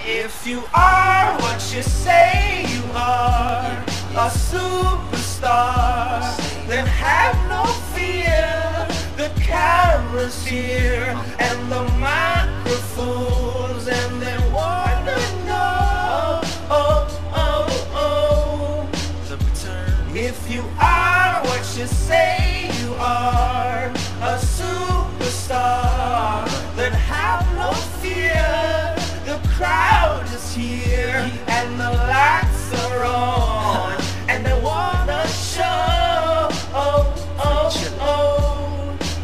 If you are what you say you are, a superstar, then have no fear. The camera's here and the microphones, and they wanna know, the return. If you are what you say you are, a superstar, then have no fear. The crowd is here and the lights are on, and they wanna show,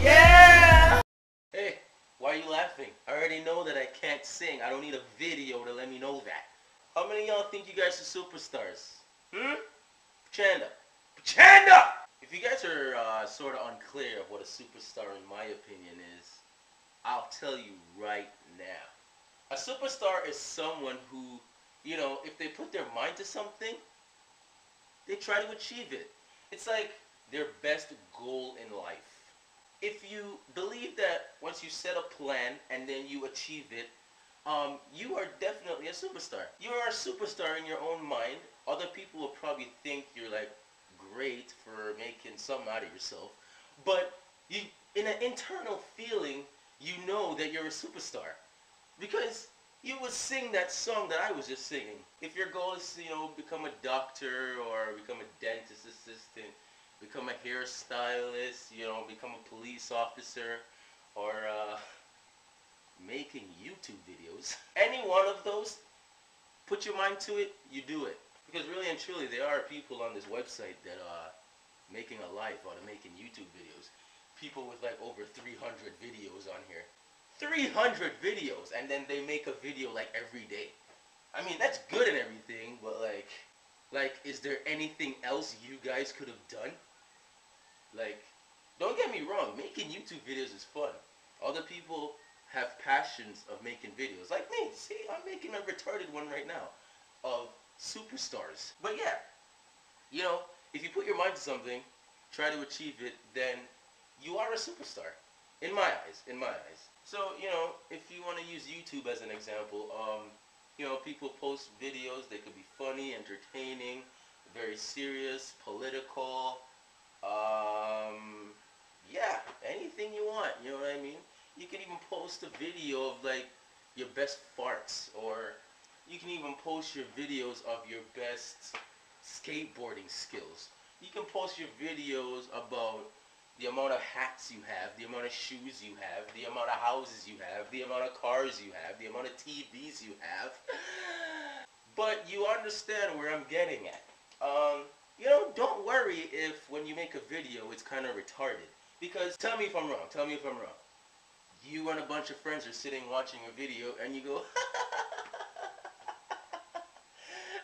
yeah. Hey, why are you laughing? I already know that I can't sing. I don't need a video to let me know that. How many of y'all think you guys are superstars? Chanda. If you guys are sort of unclear of what a superstar in my opinion is, I'll tell you right now. A superstar is someone who, you know, if they put their mind to something, they try to achieve it. It's like their best goal in life. If you believe that once you set a plan and then you achieve it, you are definitely a superstar. You are a superstar in your own mind. Other people will probably think you're like great for making something out of yourself, but you, in an internal feeling, you know that you're a superstar. Because you would sing that song that I was just singing. If your goal is to, you know, become a doctor or become a dentist assistant, become a hairstylist, you know, become a police officer, or making YouTube videos, any one of those, put your mind to it, you do it. Because really and truly, there are people on this website that are making a life out of making YouTube videos. People with like over 300 videos on here. 300 videos, and then they make a video like every day. I mean, that's good and everything, but like, is there anything else you guys could have done? Like, don't get me wrong, making YouTube videos is fun. Other people have passions of making videos, like me. See, I'm making a retarded one right now of superstars. But yeah, you know, if you put your mind to something, try to achieve it, then you are a superstar. In my eyes. So, you know, if you want to use YouTube as an example, you know, people post videos. They could be funny, entertaining, very serious, political, yeah, anything you want, you know what I mean? You can even post a video of, like, your best farts, or you can even post your videos of your best skateboarding skills. You can post your videos about the amount of hats you have, the amount of shoes you have, the amount of houses you have, the amount of cars you have, the amount of TVs you have. But you understand where I'm getting at. You know, don't worry if when you make a video it's kind of retarded. Because, tell me if I'm wrong. You and a bunch of friends are sitting watching a video and you go,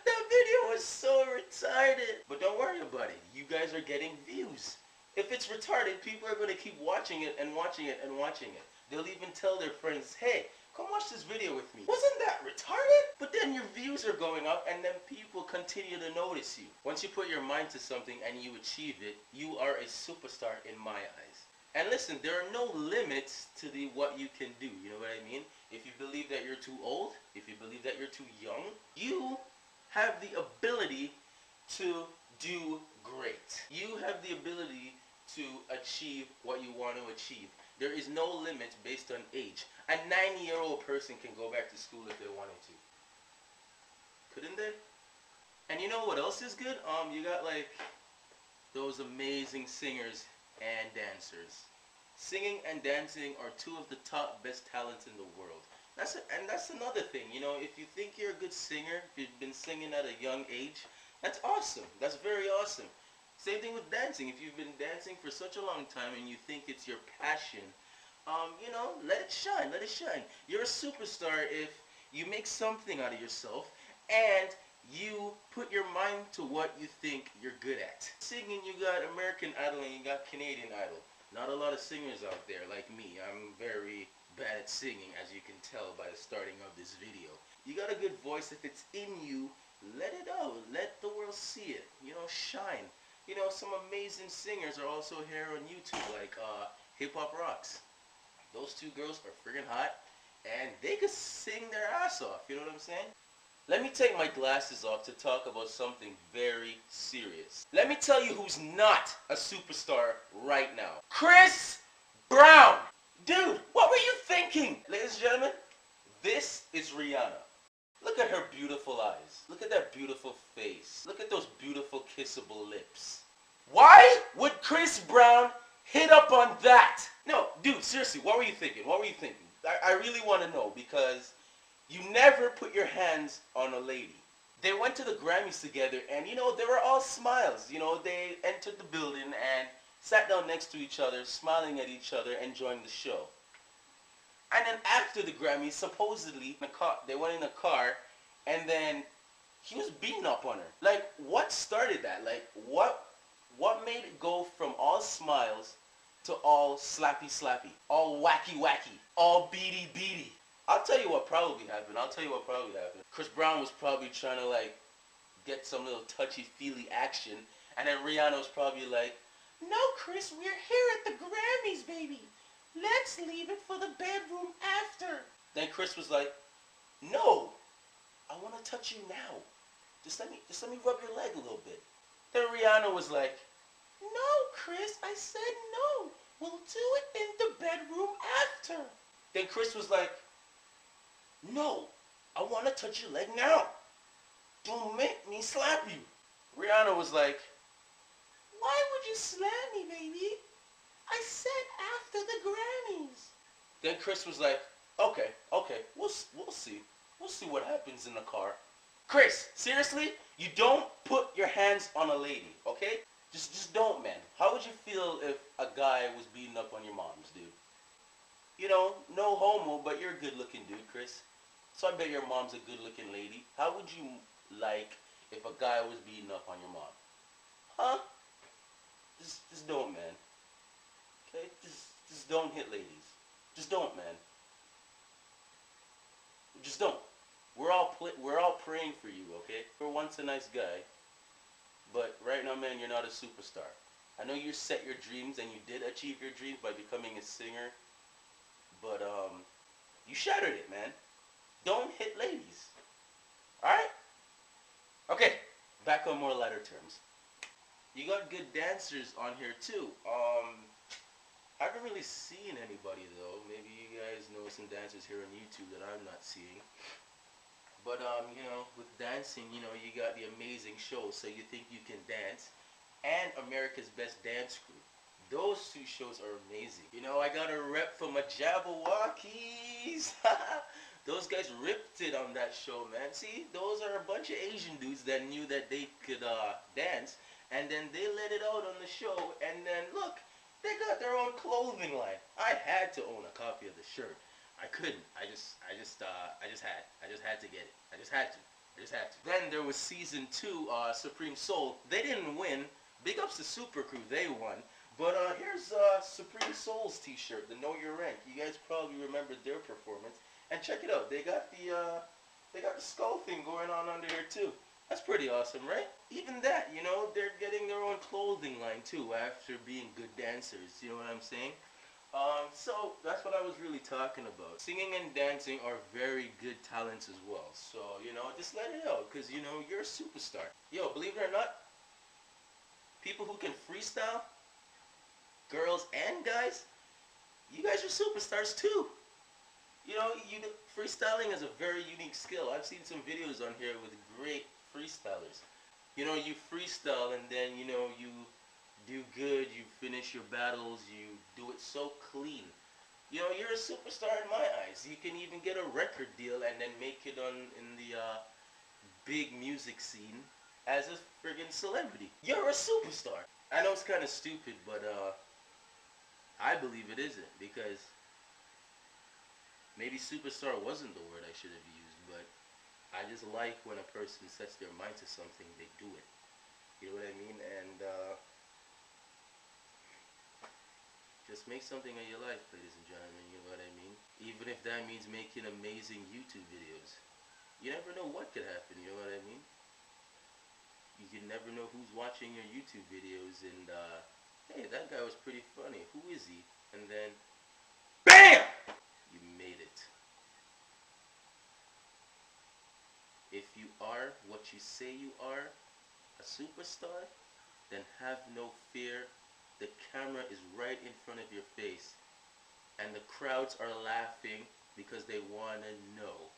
that video was so retarded. But don't worry about it. You guys are getting views. If it's retarded, people are going to keep watching it and watching it and watching it. They'll even tell their friends, hey, come watch this video with me. Wasn't that retarded? But then your views are going up and then people continue to notice you. Once you put your mind to something and you achieve it, you are a superstar in my eyes. And listen, there are no limits to what you can do, you know what I mean? If you believe that you're too old, if you believe that you're too young, you have the ability to do great. You have the ability to achieve what you want to achieve. There is no limit based on age. A 90-year-old person can go back to school if they wanted to. Couldn't they? And you know what else is good? You got like those amazing singers and dancers. Singing and dancing are two of the top best talents in the world. And that's another thing, you know, if you think you're a good singer, if you've been singing at a young age, that's awesome. That's very awesome. Same thing with dancing. If you've been dancing for such a long time and you think it's your passion, you know, let it shine, let it shine. You're a superstar if you make something out of yourself and you put your mind to what you think you're good at. Singing, you got American Idol and you got Canadian Idol. Not a lot of singers out there like me. I'm very bad at singing, as you can tell by the starting of this video. You got a good voice. If it's in you, let it out. Let the world see it. You know, shine. You know, some amazing singers are also here on YouTube, like Hip Hop Rocks. Those two girls are friggin' hot, and they could sing their ass off, you know what I'm saying? Let me take my glasses off to talk about something very serious. Let me tell you who's not a superstar right now. Chris Brown! Dude, what were you thinking? Ladies and gentlemen, this is Rihanna. Look at her beautiful eyes. Look at that beautiful face. Look at those beautiful kissable lips. Why would Chris Brown hit up on that? No, dude, seriously, what were you thinking? What were you thinking? I really want to know, because you never put your hands on a lady. They went to the Grammys together, and you know, they were all smiles. You know, they entered the building and sat down next to each other, smiling at each other, enjoying the show. And then after the Grammys, supposedly, they went in a car, and then he was beating up on her. Like, what started that? Like, what made it go from all smiles to all slappy slappy, all wacky wacky, all beady beady? I'll tell you what probably happened. Chris Brown was probably trying to, like, get some little touchy-feely action, and then Rihanna was probably like, "No, Chris, we're here at the Grammys, baby. Let's leave it for the bedroom after." Then Chris was like, "No, I want to touch you now. Just let me rub your leg a little bit." Then Rihanna was like, "No, Chris, I said no. We'll do it in the bedroom after." Then Chris was like, "No, I want to touch your leg now. Don't make me slap you." Rihanna was like, "Why would you slap me, baby? I said after the Grammys." Then Chris was like, okay, we'll see. We'll see what happens in the car." Chris, seriously, you don't put your hands on a lady, okay? Just don't, man. How would you feel if a guy was beating up on your moms, dude? You know, no homo, but you're a good-looking dude, Chris. So I bet your mom's a good-looking lady. How would you like if a guy was beating up on your mom? Huh? Just don't, man. Okay? Just don't hit ladies. Just don't, man. Just don't. We're all praying for you, okay? You're once a nice guy, but right now, man, you're not a superstar. I know you set your dreams, and you did achieve your dreams by becoming a singer, but you shattered it, man. Don't hit ladies. Alright? Okay, back on more lighter terms. You got good dancers on here too. I haven't really seen anybody though. Maybe you guys know some dancers here on YouTube that I'm not seeing. But you know, with dancing, you know, you got the amazing show, So You Think You Can Dance, and America's Best Dance Crew. Those two shows are amazing. You know, I got a rep for my Jabberwockies. Those guys ripped it on that show, man. See, those are a bunch of Asian dudes that knew that they could dance, and then they let it out on the show, and then look, they got their own clothing line. I had to own a copy of the shirt. I couldn't. I just had to get it. I just had to. Then there was season 2, Supreme Soul. They didn't win. Big ups to Super Crew. They won. But here's Supreme Soul's t-shirt, the Know Your Rank. You guys probably remember their performance. And check it out. They got the skull thing going on under here too. That's pretty awesome, right? Even that, you know, they're getting their own clothing line too after being good dancers. You know what I'm saying? So that's what I was really talking about. Singing and dancing are very good talents as well. So, you know, just let it out, because, you know, you're a superstar. Yo, believe it or not, people who can freestyle, girls and guys, you guys are superstars too. You know, freestyling is a very unique skill. I've seen some videos on here with great freestylers. You know, you freestyle and then, you know, you do good, you finish your battles, you do it so clean. You know, you're a superstar in my eyes. You can even get a record deal and then make it in the big music scene as a friggin' celebrity. You're a superstar. I know it's kind of stupid, but I believe it isn't, because maybe superstar wasn't the word I should have used, but I just like when a person sets their mind to something, they do it. You know what I mean? And just make something of your life, ladies and gentlemen, you know what I mean? Even if that means making amazing YouTube videos. You never know what could happen, you know what I mean? You can never know who's watching your YouTube videos, and hey, that guy was pretty funny. Who is he? And then if you are what you say you are, a superstar, then have no fear. The camera is right in front of your face, and the crowds are laughing because they want to know.